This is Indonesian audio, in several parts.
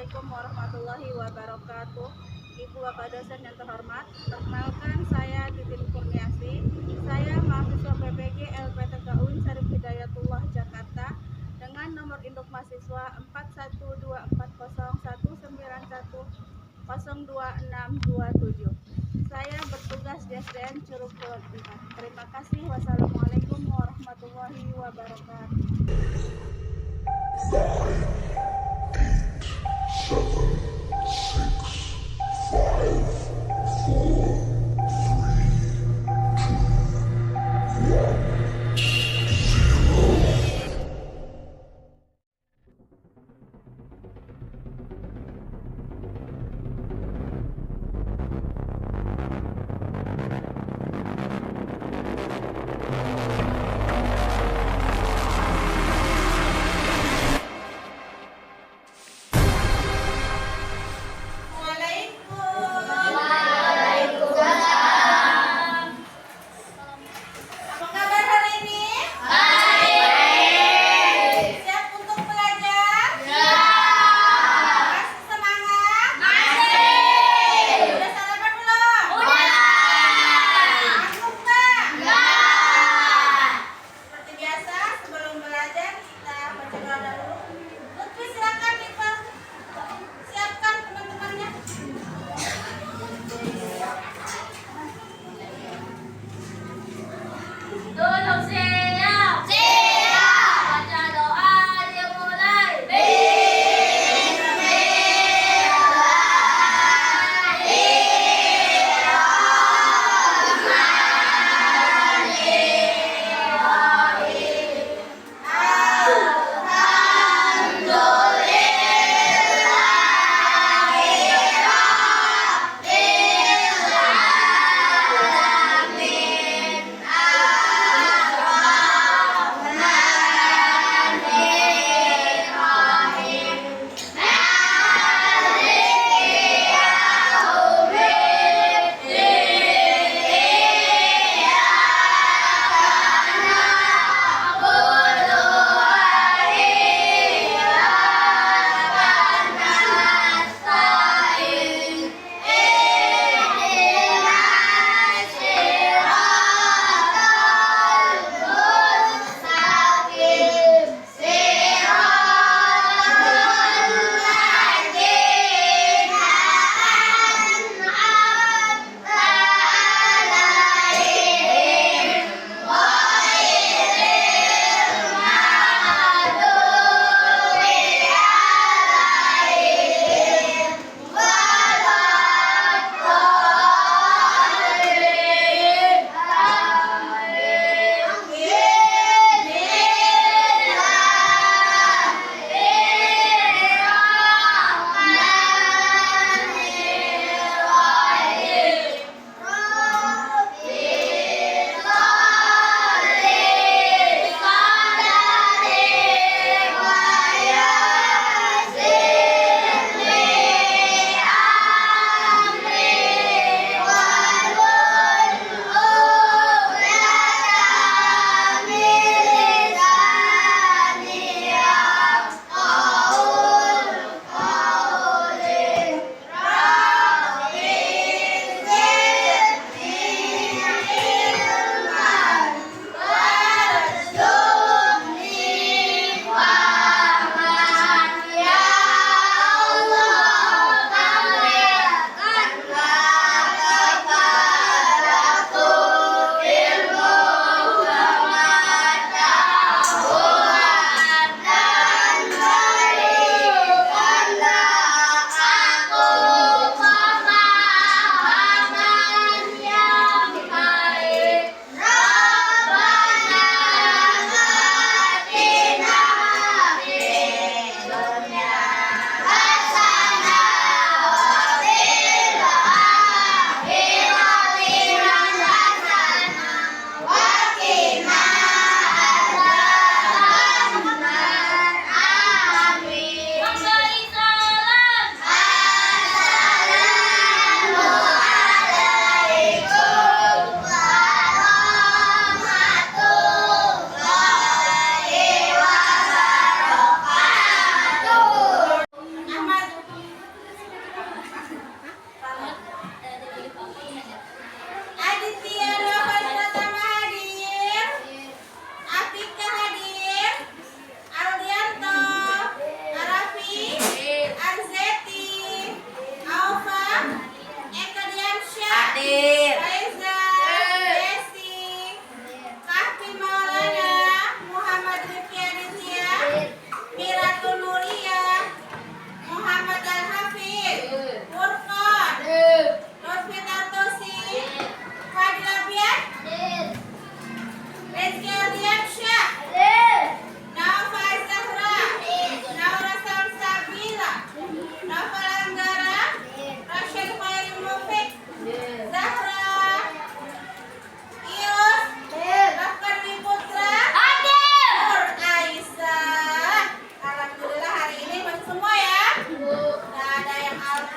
Assalamualaikum warahmatullahi wabarakatuh. Ibu Bapak dosen yang terhormat, perkenalkan saya Titin Kurniasi. Saya mahasiswa PPG LPTK UIN Syarif Hidayatullah Jakarta dengan nomor induk mahasiswa 41240191022627. Saya bertugas di SDN Curug Kulon 4. Terima kasih. Wassalamualaikum warahmatullahi wabarakatuh.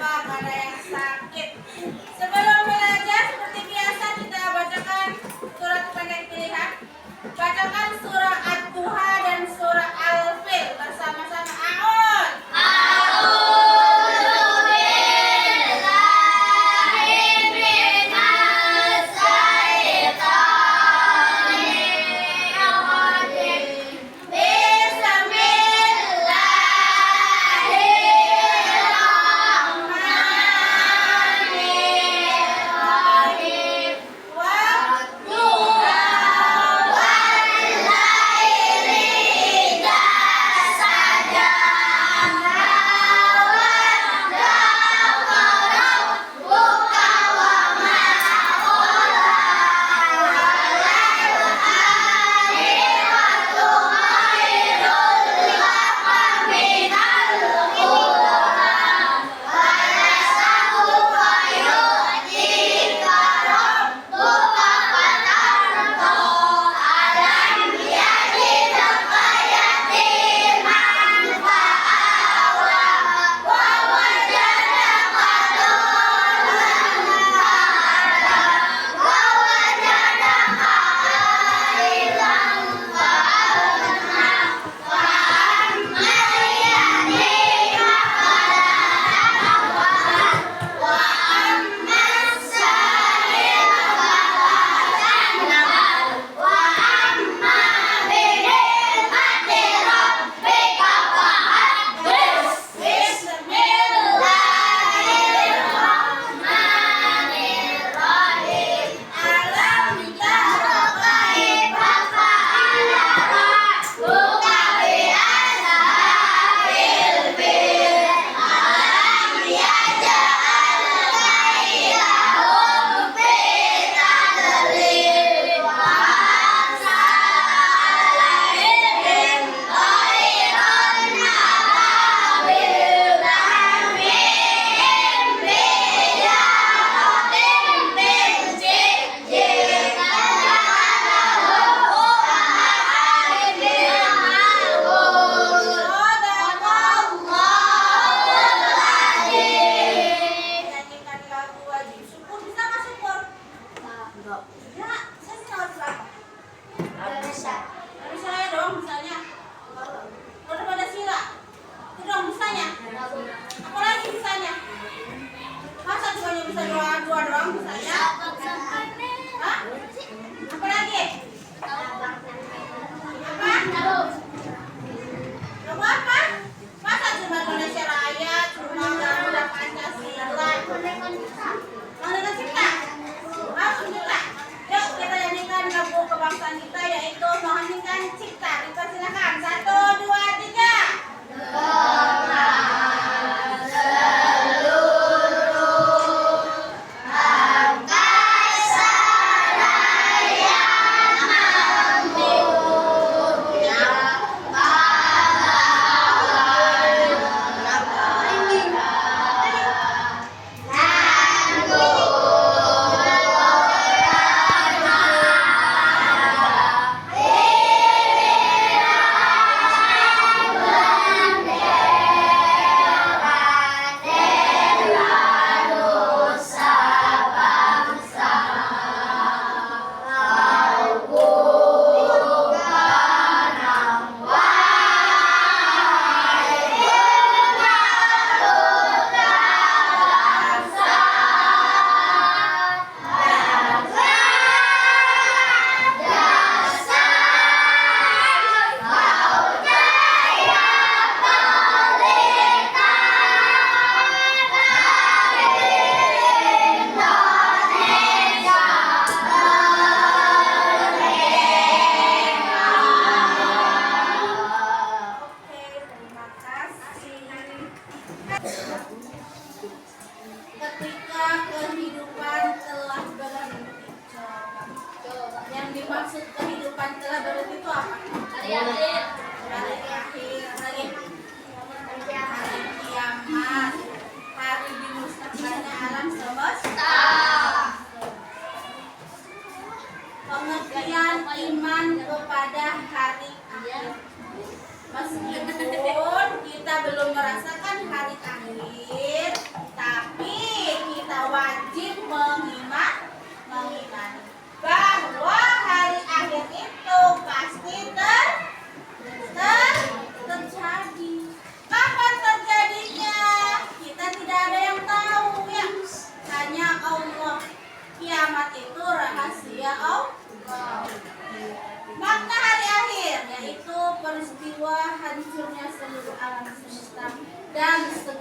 pada yang sakit. Sebelum belajar seperti biasa kita bacakan surat pendek pilihan. Bacakan surah At-Duha dan surah Al-Fil bersama-sama. A'udz.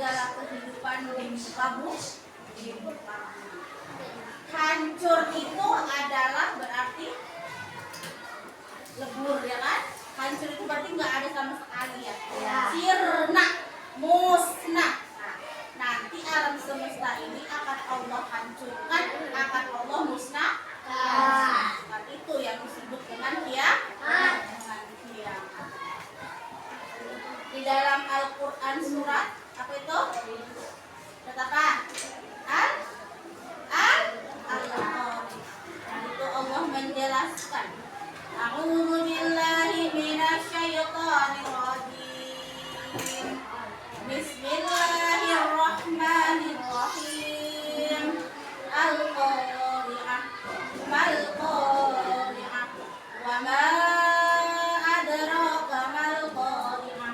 segala kehidupan di muka bumi. Hancur itu adalah berarti lebur, ya kan? Hancur itu berarti nggak ada sama sekali, ya. Sirna, musnah. Nanti alam semesta ini akan Allah hancurkan, akan Allah musnahkan. Itu yang disebut dengan kiamat. Di dalam Al-Quran surat apa itu? Apa? Itu Allah menjelaskan. A'udzu billahi minasyaitonir rajim. Bismillahirrahmanirrahim. Al-Qari'ah. Mal Qari'ah. Wa ma adraka mal Qari'ah.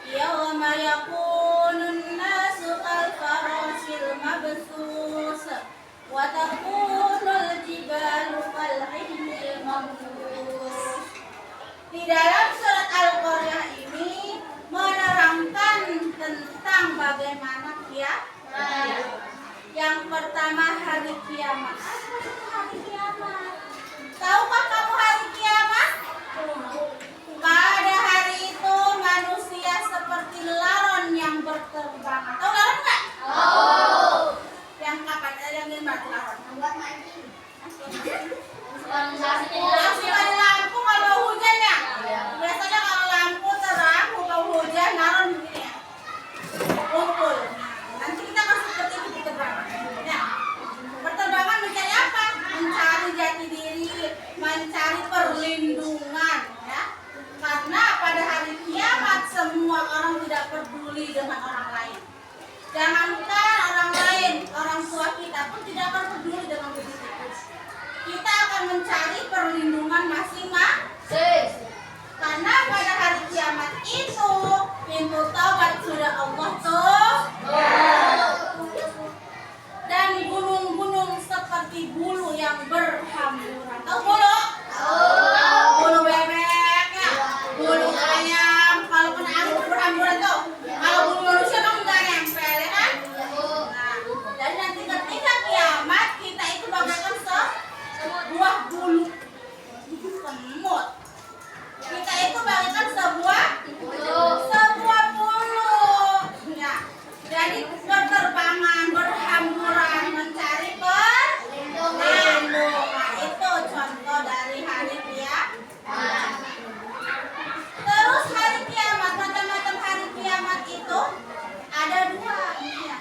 Yawma yakunun nasu kal farashil mabsus. Wa takunul jibalu kal ihnil manfus. Di dalam surat Al-Qari'ah ini menerangkan tentang bagaimana kiamat. Yang pertama, hari kiamat. Apa itu hari kiamat? Tahukah kamu hari kiamat? Pada hari itu manusia seperti laron yang berterbangan. Tahu laron nggak? Oh. Yang kapan? Yang gimana laron? Langsung ada lampu kalau hujan, ya. Biasanya kalau lampu terang, kalau hujan laron begini, ya. Kumpul. Nanti kita masuk ke TV berterbangan. Ya. Berterbangan mencari apa? Mencari jati diri, mencari perlindungan, ya. Karena pada hari kiamat semua orang tidak peduli dengan orang lain. Jangankan orang lain, orang tua kita pun tidak akan peduli dengan begitu. Kita akan mencari perlindungan masing-masing. Karena pada hari kiamat itu pintu taubat sudah Allah tutup. Dan gunung-gunung seperti bulu yang berhamburan. Tahu bulu? Bulu bebek, ya. Bulu ayam. Kalau kena angin itu berhamburan tuh. Kalau bulu manusia kan nggak nempel, ya kan? Nah, dan nanti ketika kiamat kita itu bagaikan sebuah bulu semut. Kita itu bagaikan sebuah bulu, ya. Jadi berterbangan, berhamburan mencari perlindungan. Nah, itu contoh dari hari kiamat. Terus hari kiamat, macam-macam hari kiamat itu ada dua, ya.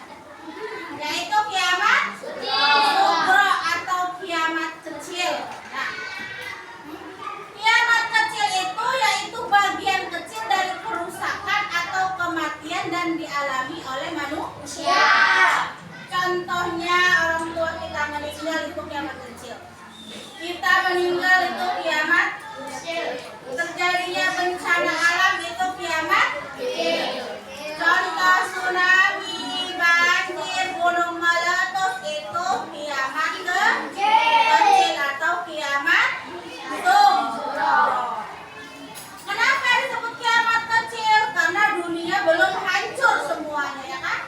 Yaitu kiamat sughra atau kiamat kecil. Nah, kiamat kecil itu yaitu bagian kecil dari kerusakan atau kematian dan dialami oleh manusia. Contohnya orang tua kita meninggal itu kiamat kecil. Kita meninggal itu kiamat kecil. Terjadinya bencana alam itu kiamat kecil. Contoh tsunami, banjir, gunung meletus itu kiamat kecil atau kiamat sughra. Kenapa disebut kiamat kecil? Karena dunia belum hancur semuanya, ya kan?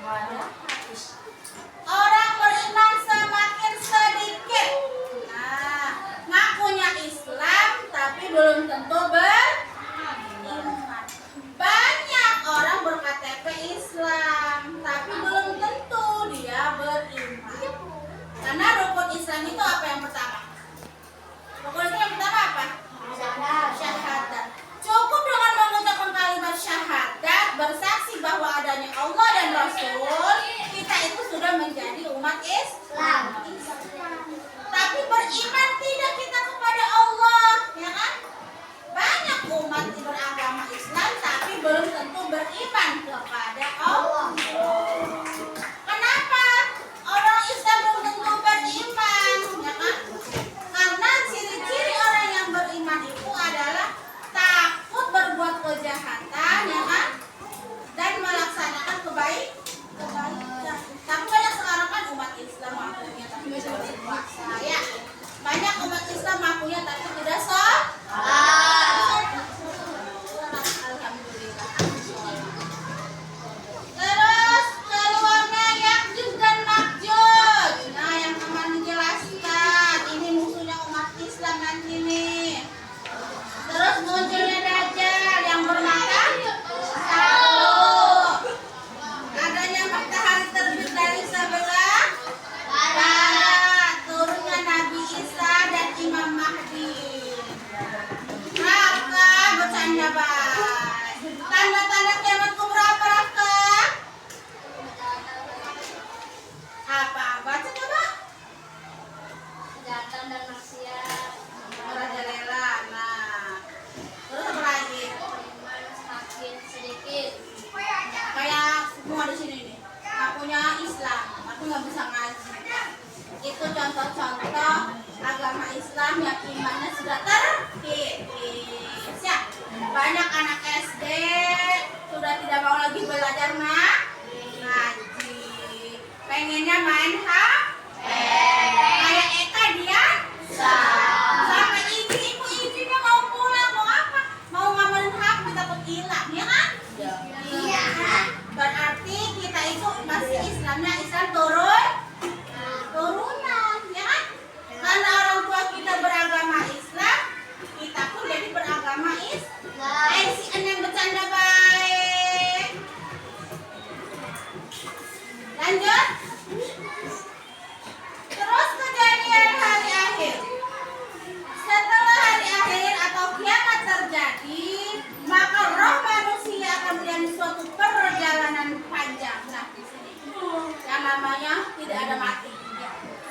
Orang beriman semakin sedikit. Nah, ngakunya Islam tapi belum tentu beriman. Banyak orang berKTP Islam tapi belum tentu dia beriman. Karena rukun Islam itu apa yang pertama? Rukun Islam yang pertama apa? Syahadat. Cukup dengan mengucapkan kalimat syahadat, bersaksi bahwa adanya Allah dan Rasul, kita itu sudah menjadi umat Islam. Tapi beriman tidak kita kepada Allah, ya kan? Banyak umat beragama Islam tapi belum tentu beriman kepada Allah. Kenapa? Orang Islam belum tentu beriman, ya kan? Karena ciri-ciri orang yang beriman itu adalah takut berbuat kejahatan, ya kan? Dan melaksanakan kebaikan. Tapi banyak sekarang kan umat Islam ngakunya tapi tidak berpuasa, ya. Banyak umat Islam ngakunya tapi tidak sholat. Alhamdulillah. Terus keluarnya Ya'juj dan Ma'juj. Nah, yang akan menjelaskan ini musuhnya umat Islam nanti nih. Terus munculnya Dajjal yang bermata satu. Adanya matahari terbit dari sebelah barat. Turunnya Nabi Isa dan Imam Mahdi. Raka bercanda baik. Tanda-tanda kiamat kubra apa Raka? Apa? Baca coba. Kejahatan dan maksiat, Merajalela. Nah, terus apa lagi? beriman semakin sedikit, Kayak semua di sini nih. Ngakunya Islam, tapi nggak bisa ngaji. Itu contoh-contoh agama Islam yang imannya sudah terkikis. Ya, banyak anak SD sudah tidak mau lagi belajar ngaji. Pengennya main HP. Kayak Eka dia sampai ibu-ibunya mau pulang mau apa? Mau ngamalin HP takut hilang, ya kan? Iya. Berarti kita itu masih Islamnya Islam turunan, ya kan? Karena orang tua kita beragama Islam, kita pun jadi beragama Islam. Si yang bercanda baik. Lanjut. Terus kejadian hari akhir. Setelah hari akhir atau kiamat terjadi, maka roh manusia akan menjalani suatu perjalanan panjang. Nah, di sini yang namanya tidak ada mati.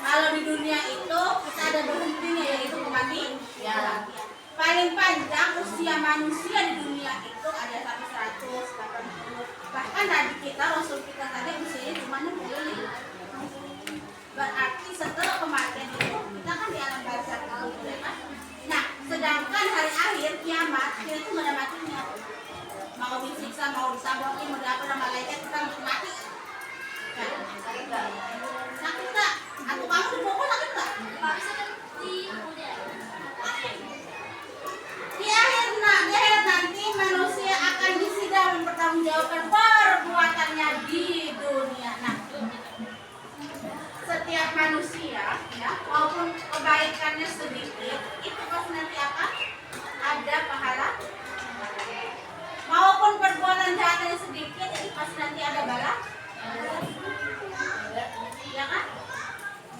Kalau di dunia itu kita ada berhentinya yaitu kematian. Paling panjang usia manusia di dunia itu ada sampai 180. Bahkan Nabi kita, Rasul kita tadi usianya cuma 60. Berarti setelah kematian itu kita kan di alam barzakh dulu, ya kan? Nah, sedangkan hari akhir kiamat kita itu nggak ada matinya. Mau disiksa, mau disabokin, mau diapa sama malaikat kita mati. Sakit nggak? Atau kamu dipukul sakit nggak? Di akhir nanti manusia akan disidang mempertanggungjawabkan perbuatannya di dunia. Nah, setiap manusia, ya, walaupun kebaikannya sedikit, itu pasti nanti apa? Ada pahala. Maupun perbuatan jahatnya sedikit, itu pasti nanti ada balas. Ya kan?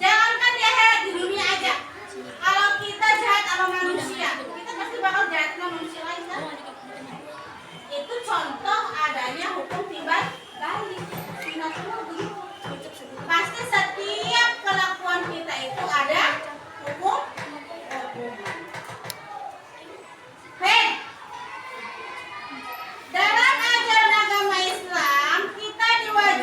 Jangankan di akhirat, di dunia aja. Kalau kita jahat sama manusia, kita pasti bakal jahat sama manusia lain kan? Itu contoh adanya hukum timbal balik. Sunatullah begitu. Pasti setiap kelakuan kita itu ada hukum. Dalam ajaran agama Islam kita diwajibkan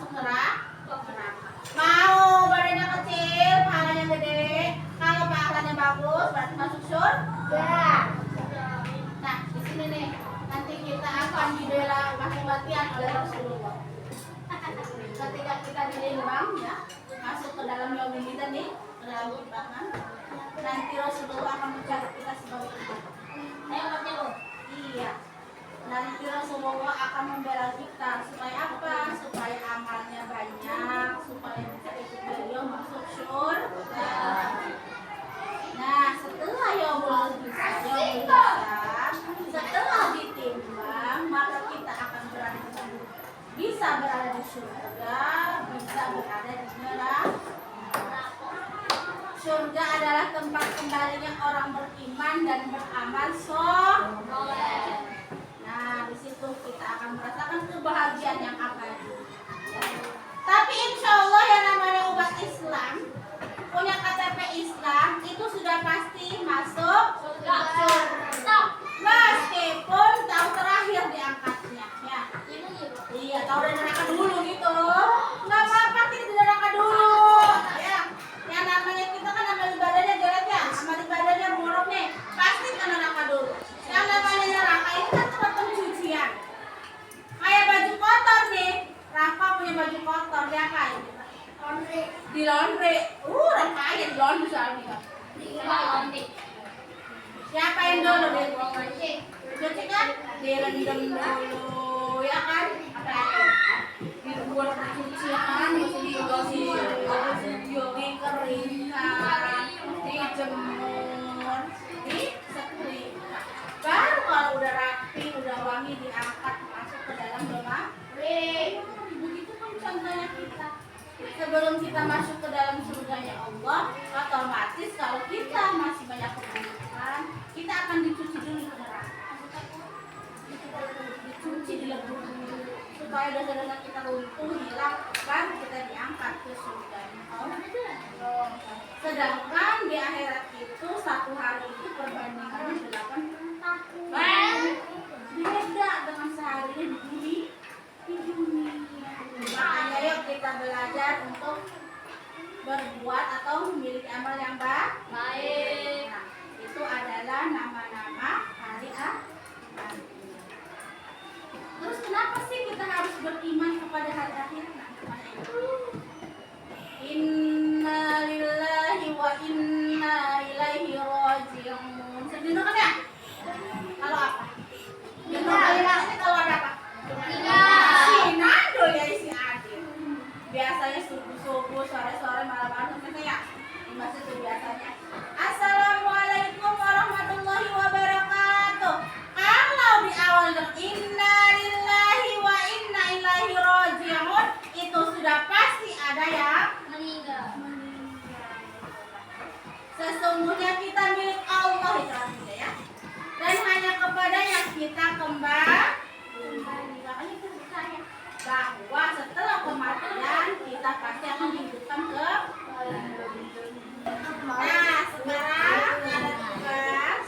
masuk neraka. Mau badannya kecil, pahalanya gede. Kalau pahalanya bagus, berarti masuk surga. Nah, di sini nih, nanti kita akan dibela mati-matian oleh Rasulullah. Ketika kita dilimbang, ya, masuk ke dalam yaumul kita nih, ke dalam timbangan, nanti Rasulullah akan mencatat kita sebagai umat. Ayo baca loh. Iya. Nanti Rasulullah akan membela kita supaya apa? Supaya amalnya banyak, supaya bisa ikut beliau masuk surga. Nah, setelah yaumul hisab, setelah ditimbang, maka kita akan bisa berada di surga, bisa berada di neraka. Surga adalah tempat kembalinya orang beriman dan beramal soleh. Nah, di situ kita akan merasakan kebahagiaan yang abadi. Tapi insya Allah yang namanya umat Islam, punya KTP Islam, itu sudah pasti masuk surga. Meskipun tahun terakhir diangkatnya, ya. Iya, tahu dari neraka dulu gitu. Nggak apa-apa kita di neraka dulu, ya. Yang namanya kita kan amal ibadahnya jelek ya, amal ibadahnya buruk nih, pasti ke neraka dulu. Yang namanya neraka itu kan tempat pencucian. Kayak baju kotor nih, Rafa punya baju kotor, dia kayak di laundry. Orang kaya di laundry soalnya. Siapa yang dulu deh? Cuci kan? Direndam dulu, ya kan? Dibuat pencucian, dikeringkan, dijemur, disetrika. Baru kalau udah rapi, udah wangi, diangkat masuk ke dalam lemari. Begitu kan contohnya kita. Sebelum kita masuk ke dalam surganya Allah, otomatis kalau kita masih banyak keburukan, kita akan dicuci dulu ke neraka. Dicuci, dilebur dulu supaya dosa-dosa kita runtuh, hilang, baru kita diangkat ke surganya Allah. Sedangkan di akhirat itu satu hari itu perbandingannya 80 tahun. Beda dengan sehari di dunia. Makanya yuk kita belajar untuk berbuat atau memiliki amal yang baik. Nah, itu adalah nama-nama hari akhir. Terus kenapa sih kita harus beriman kepada hari akhir? Inna lillahi wa inna ilaihi raji'un. Sedih kan ya? Kalau apa? Kalau ada apa? Sinando ya isi adil. Biasanya subuh-subuh, sore-sore, malam-malam ya. Masih itu biasanya. Assalamualaikum warahmatullahi wabarakatuh. Kalau di awal inna lillahi wa inna ilaihi raji'un, itu sudah pasti ada yang meninggal. Sesungguhnya kita milik Allah itu artinya ya. Dan hanya kepadanya kita kembali. Makanya kita percaya bahwa setelah kematian kita pasti akan dihidupkan ke. Nah, sekarang ada tugas.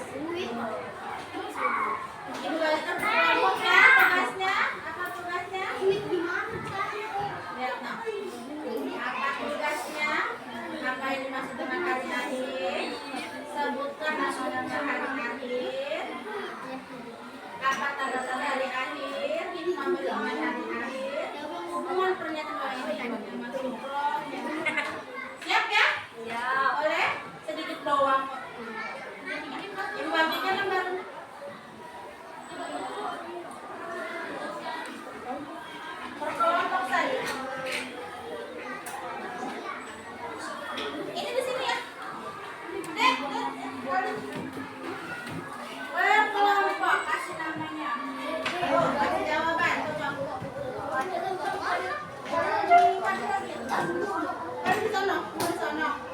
Ibu balik ke kelompok ya, tugasnya. Apa tugasnya? Lihat nah. Apa tugasnya? Apa yang dimaksud dengan hari akhir? Sebutkan nama-nama hari akhir. Apa tanda-tanda hari akhir? Sampai dengan hari akhir. Hubungan pernyataan ini bagaimana sukron? Siap ya? Siap. Boleh? Sedikit doang kok. Ibu bagikan lembar. Berkelompok saja. Ini di sini ya. Dek. Berkelompok, kasih namanya. Kasih jawaban. Kan di sono.